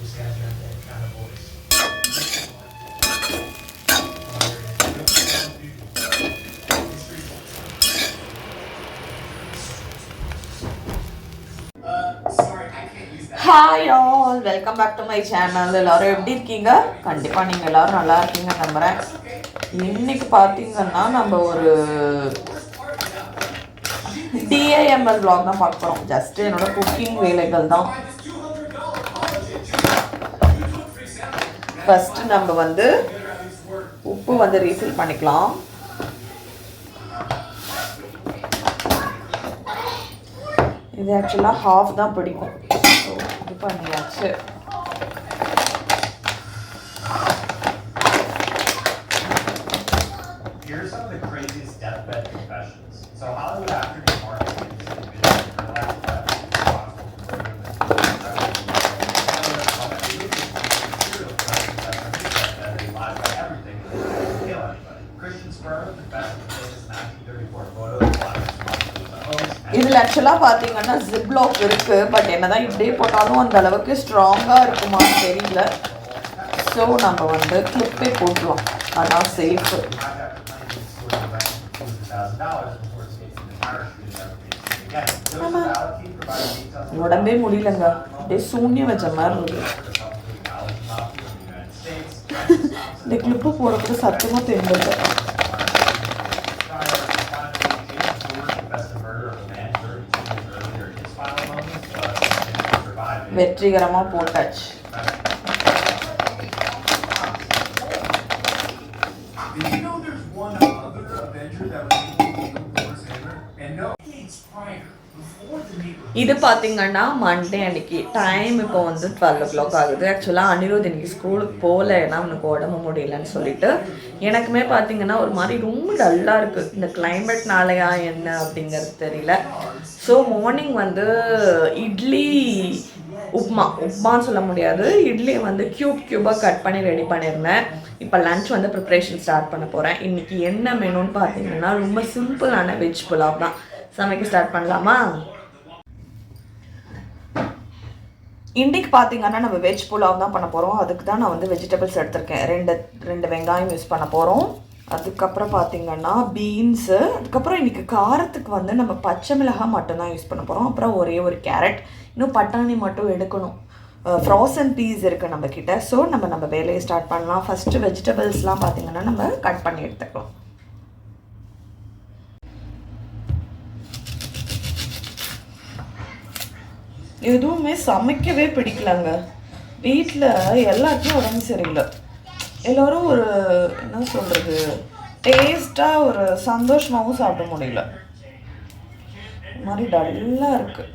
Just has that kind of voice. Sorry, I can't use that. Hi all welcome back to my channel. எல்லோரும் எப்படி இருக்கீங்க? கண்டிப்பாக நீங்கள் எல்லோரும் நல்லா இருக்கீங்க நம்புகிறேன். இன்னைக்கு பார்த்தீங்கன்னா நம்ம ஒரு டிஐஎம்எல் vlog தான் பார்க்க போகிறோம். ஜஸ்ட் என்னோட குக்கிங் வேலைகள் தான். ஃபஸ்ட்டு நம்ம வந்து உப்பு வந்து ரீஃபில் பண்ணிக்கலாம். இது ஆக்சுவலாக ஹாஃப் தான் பிடிக்கும். ஸோ இது பண்ணியாச்சு. Here's some of the craziest deathbed confessions. So Hollywood actor named Mark Davis admitted to her last breath was responsible for murdering the serial killer confessed on his deathbed that he lied about everything and didn't kill anybody. Christian Spurlock confessed in the famous 1934 photo that he lied responsible for the hoax. இதில் ஆக்சுவலாக பார்த்தீங்கன்னா Ziploc இருக்குது. But என்ன தான் இப்படியே போட்டாலும் அந்த அளவுக்கு ஸ்ட்ராங்காக இருக்குமான்னு தெரியல. ஸோ நம்ம வந்து கிளிப்பே போட்டுருவோம், அதான் சேஃபு. உடம்பே முடியலங்க, அப்படியே சூன்யம் வச்ச மாதிரி இருக்கு. இந்த கிளிப்பு போடுறது சத்தமாக தெரிஞ்சது. வெற்றிகரமாக போட்டாச்சு. இது பார்த்தீங்கன்னா மண்டே அன்னைக்கு டைம் இப்போ வந்து 12 o'clock ஆகுது. ஆக்சுவலாக அனிருத் இன்னைக்கு ஸ்கூலுக்கு போகல, ஏன்னா அவனுக்கு உடம்பு முடியலன்னு சொல்லிட்டு. எனக்குமே பார்த்தீங்கன்னா ஒரு மாதிரி ரொம்ப டல்லாக இருக்குது. இந்த கிளைமேட்னாலையா என்ன அப்படிங்கிறது தெரியல. ஸோ மார்னிங் வந்து இட்லி உப்மான்னு சொல்ல முடியாது, இட்லி வந்து க்யூபாக கட் பண்ணி ரெடி பண்ணியிருந்தேன். இப்போ லன்ச் வந்து ப்ரிப்ரேஷன் ஸ்டார்ட் பண்ண போகிறேன். இன்றைக்கி என்ன மெனுன்னு பார்த்தீங்கன்னா ரொம்ப சிம்பிளான வெஜ் புலாவ் தான். சமைக்க ஸ்டார்ட் பண்ணலாமா? இன்றைக்கு பார்த்தீங்கன்னா நம்ம வெஜ் புலாவ் தான் பண்ண போகிறோம். அதுக்கு தான் நான் வந்து வெஜிடபிள்ஸ் எடுத்திருக்கேன். ரெண்டு வெங்காயம் யூஸ் பண்ண போகிறோம். அதுக்கப்புறம் பார்த்தீங்கன்னா பீன்ஸு. அதுக்கப்புறம் இன்றைக்கி காரத்துக்கு வந்து நம்ம பச்சை மிளகாய் மட்டும்தான் யூஸ் பண்ண போகிறோம். அப்புறம் ஒரே ஒரு கேரட், இன்னும் பட்டாணி மட்டும் எடுக்கணும். ஃப்ரோசன் பீஸ் இருக்குது நம்மக்கிட்ட. ஸோ நம்ம வேலையை ஸ்டார்ட் பண்ணலாம். ஃபஸ்ட்டு வெஜிடபிள்ஸ்லாம் பார்த்தீங்கன்னா நம்ம கட் பண்ணி எடுத்துக்கலாம். எதுவுமே சமைக்கவே பிடிக்கலங்க. வீட்டில் எல்லாருக்கும் உடம்பு சரியில்லை. எல்லோரும் ஒரு என்ன சொல்கிறது, டேஸ்ட்டாக ஒரு சந்தோஷமாகவும் சாப்பிட முடியல. ஒரு மாதிரி டல்லாக இருக்குது.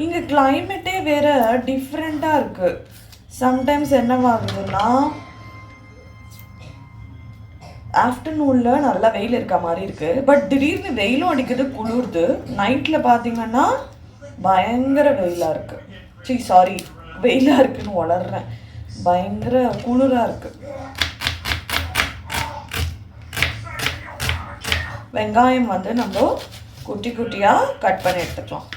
இங்கே கிளைமேட்டே வேறு டிஃப்ரெண்ட்டாக இருக்குது. சம்டைம்ஸ் என்னவாகுதுன்னா ஆஃப்டர்நூனில் நல்லா வெயில் இருக்க மாதிரி இருக்குது. பட் திடீர்னு வெயிலும் அடிக்குது, குளிருது. நைட்டில் பார்த்தீங்கன்னா பயங்கர வெயிலாக இருக்குது. வெயிலாக இருக்குதுன்னு வளர்றேன். பயங்கர குளிராக இருக்குது. வெங்காயம் வந்து நம்ம குட்டி குட்டியாக கட் பண்ணி எடுத்துக்கலாம்.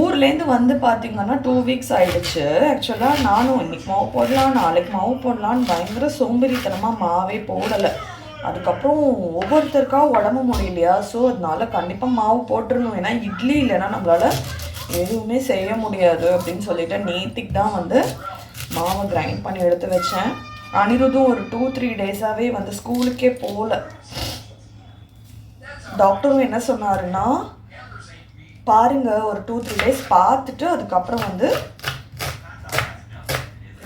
ஊர்லேருந்து வந்து பார்த்திங்கன்னா 2 weeks ஆகிடுச்சு. ஆக்சுவலாக நானும் இன்றைக்கி மாவு போடலாம், நாளைக்கு மாவு போடலான்னு பயங்கர சோம்பேறித்தனமாக மாவே போடலை. அதுக்கப்புறம் ஒவ்வொருத்தருக்காக உடம்பு முடியலையா, ஸோ அதனால கண்டிப்பாக மாவு போட்டுருணும். ஏன்னா இட்லி இல்லைன்னா நம்மளால் எதுவுமே செய்ய முடியாது அப்படின்னு சொல்லிட்டு நேற்றுக்கு தான் வந்து மாவை கிரைண்ட் பண்ணி எடுத்து வச்சேன். அனிருதும் ஒரு 2-3 days வந்து ஸ்கூலுக்கே போகல. டாக்டரும் என்ன சொன்னாருன்னா, பாருங்கள் ஒரு 2-3 days பார்த்துட்டு அதுக்கப்புறம் வந்து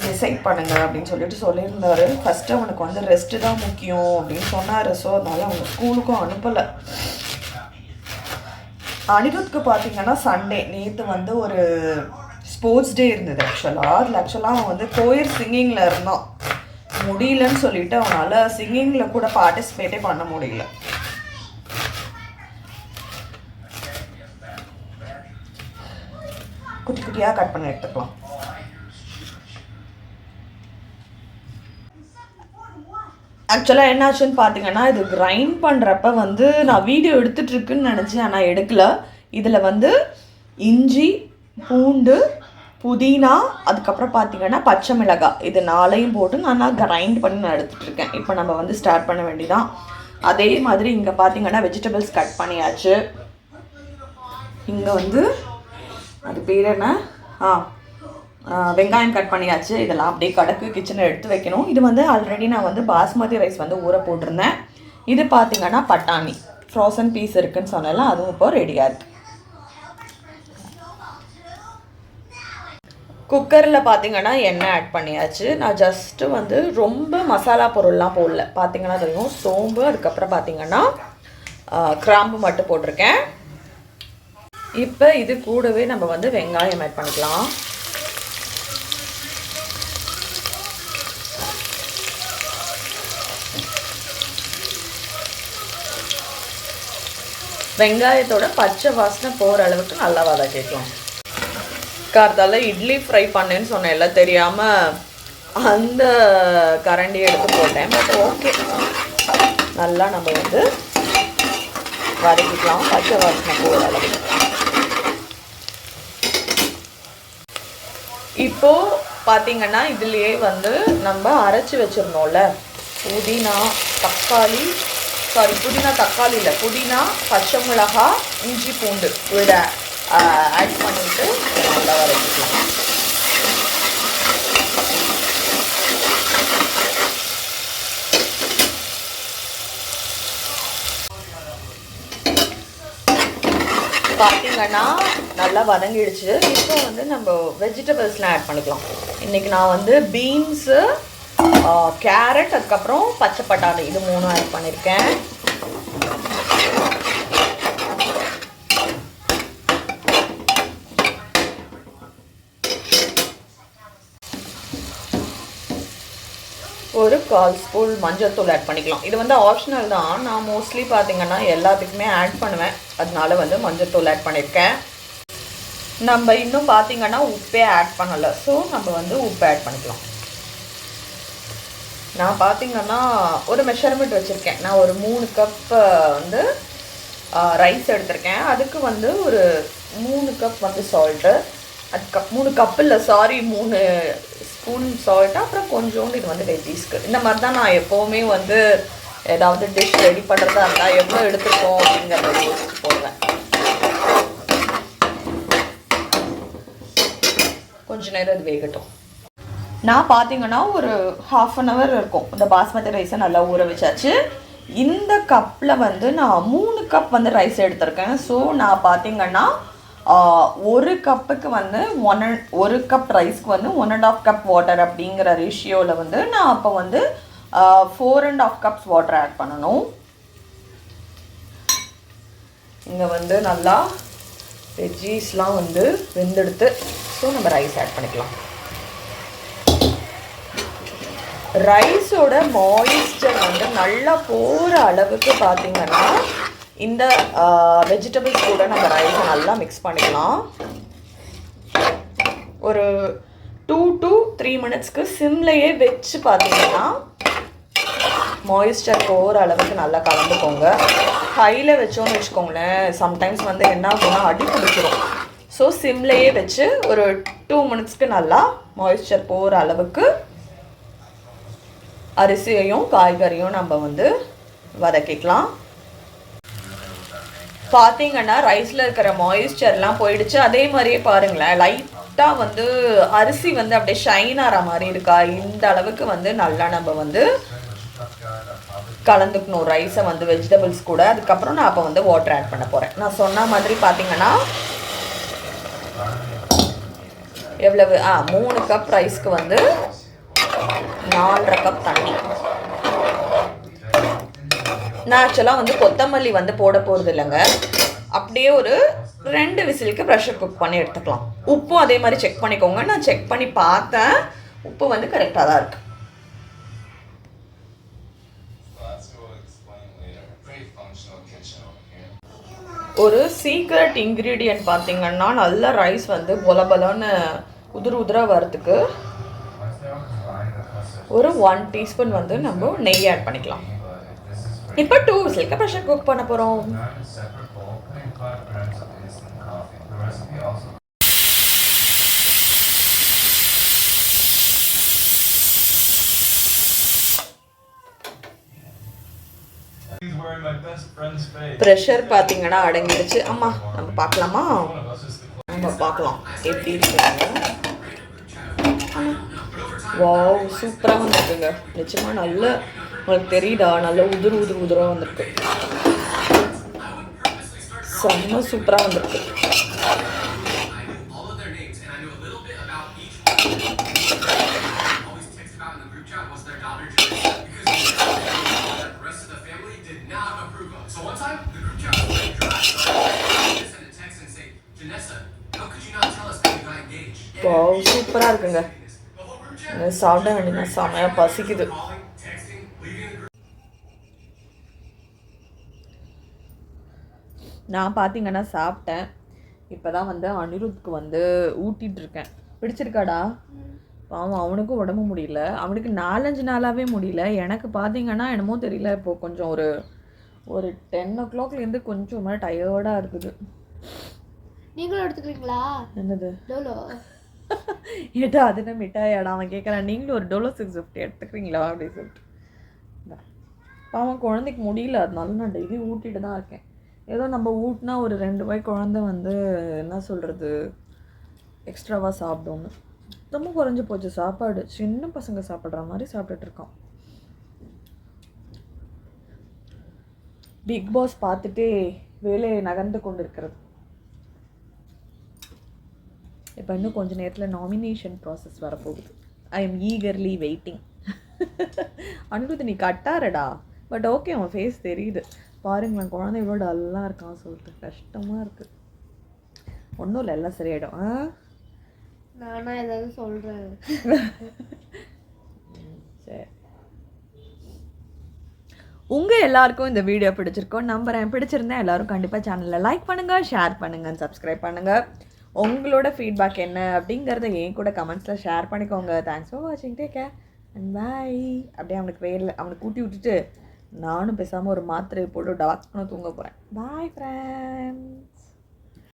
டிசைட் பண்ணுங்க அப்படின்னு சொல்லியிருந்தாரு. ஃபஸ்ட்டு அவனுக்கு வந்து ரெஸ்ட்டு தான் முக்கியம் அப்படின்னு சொன்னார். ஸோ அதனால் அவங்க ஸ்கூலுக்கும் அனுப்பலை. அனிருத்துக்கு பார்த்தீங்கன்னா சண்டே நேற்று வந்து ஒரு ஸ்போர்ட்ஸ் டே இருந்தது. ஆக்சுவலாக அவன் வந்து கோயர் சிங்கிங்கில் இருந்தான். முடியலன்னு சொல்லிட்டு அவனால் சிங்கிங்கில் கூட பார்ட்டிசிபேட்டே பண்ண முடியல. குட்டி குட்டியாக கட் பண்ணி எடுத்துக்கலாம். ஆக்சுவலாக என்னாச்சுன்னு பார்த்தீங்கன்னா இது கிரைண்ட் பண்ணுறப்ப வந்து நான் வீடியோ எடுத்துகிட்ருக்குன்னு நினச்சேன், ஆனால் எடுக்கல. இதில் வந்து இஞ்சி, பூண்டு, புதினா, அதுக்கப்புறம் பார்த்தீங்கன்னா பச்சை மிளகாய், இது 4ஐயும் போட்டு நான் கிரைண்ட் பண்ணி நான் எடுத்துகிட்ருக்கேன். இப்போ நம்ம வந்து ஸ்டார்ட் பண்ண வேண்டியதான். அதே மாதிரி இங்கே பார்த்தீங்கன்னா வெஜிடபிள்ஸ் கட் பண்ணியாச்சு. இங்கே வந்து அது பேர் என்ன, வெங்காயம் கட் பண்ணியாச்சு. இதெல்லாம் அப்படியே கடக்கு கிச்சனில் எடுத்து வைக்கணும். இது வந்து ஆல்ரெடி நான் வந்து பாஸ்மதி ரைஸ் வந்து ஊற போட்டிருந்தேன். இது பார்த்தீங்கன்னா பட்டாணி ஃப்ரோசன் பீஸ் இருக்குதுன்னு சொன்னால அதுவும் இப்போ ரெடியாக இருக்குது. குக்கரில் பார்த்தீங்கன்னா எண்ணெய் ஆட் பண்ணியாச்சு. நான் ஜஸ்ட்டு வந்து ரொம்ப மசாலா பொருள்லாம் போடல. பார்த்தீங்கன்னா தெரியும், சோம்பு, அதுக்கப்புறம் பார்த்தீங்கன்னா கிராம்பு மட்டும் போட்டிருக்கேன். இப்போ இது கூடவே நம்ம வந்து வெங்காயம் ஆட் பண்ணிக்கலாம். வெங்காயத்தோட பச்சை வாசனை போகிற அளவுக்கு நல்லா வதக்கிக்கலாம். காரத்தால் இட்லி ஃப்ரை பண்ணேன்னு சொன்னேன்ல, தெரியாமல் அந்த கரண்டி எடுத்து போட்டேன். பட் ஓகே, நல்லா நம்ம வந்து வதக்கிக்கலாம் பச்சை வாசனை போகிற அளவுக்கு. இப்போது பார்த்தீங்கன்னா இதுலேயே வந்து நம்ம அரைச்சி வச்சுருந்தோம்ல புதினா, தக்காளி இல்லை, புதினா, பச்சை மிளகா, இஞ்சி, பூண்டு இதை ஆட் பண்ணிவிட்டு நல்லா வதக்கிக்கலாம். பார்த்தீங்கன்னா நல்லா வதங்கிடுச்சு. இப்போ வந்து நம்ம வெஜிடபிள்ஸ்லாம் ஆட் பண்ணிக்கலாம். இன்றைக்கி நான் வந்து பீன்ஸு, கேரட், அதுக்கப்புறம் பச்சை பட்டாணி, இது 3 ஆட் பண்ணியிருக்கேன். ஒரு 1/4 ஸ்பூன் மஞ்சள் தூள் ஆட் பண்ணிக்கலாம். இது வந்து ஆப்ஷனல் தான். நான் மோஸ்ட்லி பார்த்தீங்கன்னா எல்லாத்துக்குமே ஆட் பண்ணுவேன், அதனால வந்து மஞ்சள் தூள் ஆட் பண்ணியிருக்கேன். நம்ம இன்னும் பார்த்தீங்கன்னா உப்பே ஆட் பண்ணலை, ஸோ நம்ம வந்து உப்பு ஆட் பண்ணிக்கலாம். நான் பார்த்தீங்கன்னா ஒரு மெஷர்மெண்ட் வச்சுருக்கேன். நான் ஒரு 3 கப் வந்து ரைஸ் எடுத்திருக்கேன். அதுக்கு வந்து ஒரு 3 கப் வந்து சால்ட்டு, அதுக்கு 3 கப் இல்லை, சாரி 3 ஸ்பூன் சால்ட்டு, அப்புறம் கொஞ்சோண்டு இது வந்து வெஜ்ஜீஸ்க்கு. இந்த மாதிரி தான் நான் எப்போவுமே வந்து ஏதாவது டிஷ் ரெடி பண்ணுறதா இருந்தால் எவ்வளோ எடுத்துருக்கோம் அப்படிங்கிறத யோசிச்சு போடுவேன். கொஞ்ச நேரம் இது வேகட்டும். நான் பார்த்தீங்கன்னா ஒரு 1/2 hour இருக்கும் இந்த பாஸ்மதி ரைஸை நல்லா ஊற வச்சாச்சு. இந்த கப்பில் வந்து நான் 3 கப் வந்து ரைஸ் எடுத்திருக்கேன். ஸோ நான் பார்த்தீங்கன்னா 1 கப்புக்கு வந்து 1 கப் ரைஸ்க்கு வந்து 1.5 கப் வாட்டர் அப்படிங்கிற ரேஷியோவில் வந்து நான் அப்போ வந்து 4.5 கப்ஸ் வாட்டர் ஆட் பண்ணணும். இங்கே வந்து நல்லா வெஜ்ஜீஸ்லாம் வந்து வெந்தெடுத்து, ஸோ நம்ம ரைஸ் ஆட் பண்ணிக்கலாம். ரைஸோட மாய்ஸ்சர் வந்து நல்லா போகிற அளவுக்கு பார்த்தீங்கன்னா இந்த வெஜிடபிள்ஸ் கூட நம்ம ரைஸை நல்லா மிக்ஸ் பண்ணிக்கலாம். ஒரு 2 to 3 மினிட்ஸ்க்கு சிம்லையே வச்சு பார்த்தீங்கன்னா மாய்ஸ்சர் போகிற அளவுக்கு நல்லா கலந்துக்கோங்க. ஹையில் வச்சோன்னு வச்சுக்கோங்களேன், சம்டைம்ஸ் வந்து என்ன ஆகும்னா அடி பிடிச்சிரும். ஸோ சிம்லையே வச்சு ஒரு 2 மினிட்ஸ்க்கு நல்லா மாய்ஸ்சர் போகிற அளவுக்கு அரிசியையும் காய்கறியும் நம்ம வந்து வதக்கிக்கலாம். பார்த்தீங்கன்னா ரைஸில் இருக்கிற மாய்ஸ்சர்லாம் போயிடுச்சு. அதே மாதிரியே பாருங்களேன், லைட்டாக வந்து அரிசி வந்து அப்படியே ஷைன் ஆகிற மாதிரி இருக்கா. இந்த அளவுக்கு வந்து நல்லா நம்ம வந்து கலந்துக்கணும் ரைஸை வந்து வெஜிடபிள்ஸ் கூட. அதுக்கப்புறம் நான் அப்போ வந்து வாட்டர் ஆட் பண்ண போகிறேன். நான் சொன்ன மாதிரி பார்த்தீங்கன்னா எவ்வளவு 3 கப் ரைஸ்க்கு வந்து 4.5 கப் தண்ணி. நான் ஆக்சுவலாக வந்து கொத்தமல்லி வந்து போட போகிறது இல்லைங்க, அப்படியே ஒரு 2 விசிலுக்கு ப்ரெஷர் குக் பண்ணி எடுத்துக்கலாம். உப்பும் அதே மாதிரி செக் பண்ணிக்கோங்க. நான் செக் பண்ணி பார்த்தேன், உப்பு வந்து கரெக்டாக தான் இருக்குது. ஒரு சீக்ரெட் இன்க்ரீடியன்ட் பார்த்தீங்கன்னா நல்ல ரைஸ் வந்து பொலபலன்னு உதிராக வரத்துக்கு ஒரு 1 டீஸ்பூன் வந்து நம்ம நெய் ஆட் பண்ணிக்கலாம். இப்போ 2 விசிலுக்கு ப்ரெஷர் குக் பண்ண போகிறோம். ப்ரெஷர் பார்த்தீங்கன்னா அடங்கிடுச்சு. அம்மா நம்ம பார்க்கலாமா? நம்ம பார்க்கலாம் எப்படி இருக்குங்க. வாவ், சூப்பராக வந்துருக்குங்க. நிச்சயமாக நல்ல உங்களுக்கு தெரியுதா, நல்ல உதிராக வந்திருக்கு. செம்ம சூப்பராக வந்திருக்கு. வாவ், சூப்பராக இருக்குங்க. சாப்பிட வேண்டியது செமையாக பசிக்குது. நான் பார்த்தீங்கன்னா சாப்பிட்டேன். இப்போ தான் வந்து அனிருத்துக்கு வந்து ஊட்டிகிட்ருக்கேன். பிடிச்சிருக்காடா? பாவம், அவனுக்கும் உடம்பு முடியல. அவனுக்கு 4-5 நாளாகவே முடியல. எனக்கு பார்த்தீங்கன்னா என்னமோ தெரியல, இப்போது கொஞ்சம் ஒரு 10 o'clockலேருந்து கொஞ்சம் மாதிரி டயர்டாக இருக்குது. நீங்களும் எடுத்துக்கிறீங்களா? என்னது டோலோ? ஏட்டா அது என்ன மிட்டாயாடா? அவன் கேட்குறான், நீங்களும் ஒரு டோலோ 650 எடுத்துக்கிறீங்களா அப்படின்னு சொல்லிட்டு. பாவன் குழந்தைக்கு முடியல, அதனால நான் டெய்லி ஊட்டிகிட்டு தான் இருக்கேன். ஏதோ நம்ம ஊட்டினா ஒரு 2 வாய் குழந்தை வந்து என்ன சொல்கிறது எக்ஸ்ட்ராவாக சாப்பிடுவோன்னு. ரொம்ப குறைஞ்சி போச்சு சாப்பாடு. சின்ன பசங்க சாப்பிட்ற மாதிரி சாப்பிட்டுட்ருக்கோம். பிக் பாஸ் பார்த்துட்டு வேலையை நகர்ந்து கொண்டு இருக்கிறது. இப்போ இன்னும் கொஞ்சம் நேரத்தில் நாமினேஷன் ப்ராசஸ் வரப்போகுது. I am eagerly waiting. Anirudh நீ கட்டாரடா, பட் ஓகே அவன் ஃபேஸ் தெரியுது. பாருங்களேன், குழந்தை இவ்வளோ டல்லாக இருக்கான் சொல்லிட்டு கஷ்டமாக இருக்குது. ஒன்றும் இல்லை, எல்லாம் சரியாயிடும். நானா ஏதாவது சொல்கிறேன். சரி, உங்கள் எல்லாருக்கும் இந்த வீடியோ பிடிச்சிருக்கோம் நம்புறேன். பிடிச்சிருந்தேன் எல்லாரும் கண்டிப்பாக சேனலில் லைக் பண்ணுங்கள், ஷேர் பண்ணுங்கள், சப்ஸ்கிரைப் பண்ணுங்கள். உங்களோட ஃபீட்பேக் என்ன அப்படிங்கிறத என் கூட கமெண்ட்ஸில் ஷேர் பண்ணிக்கோங்க. தேங்க்ஸ் ஃபார் வாட்சிங், டேக் கேர் அண்ட் பாய். அப்படியே அவனுக்கு கூட்டி விட்டுட்டு நானும் பேசாமல் ஒரு மாத்திரையை போட்டு டாக்டர்னு தூங்க போகிறேன். Bye friends.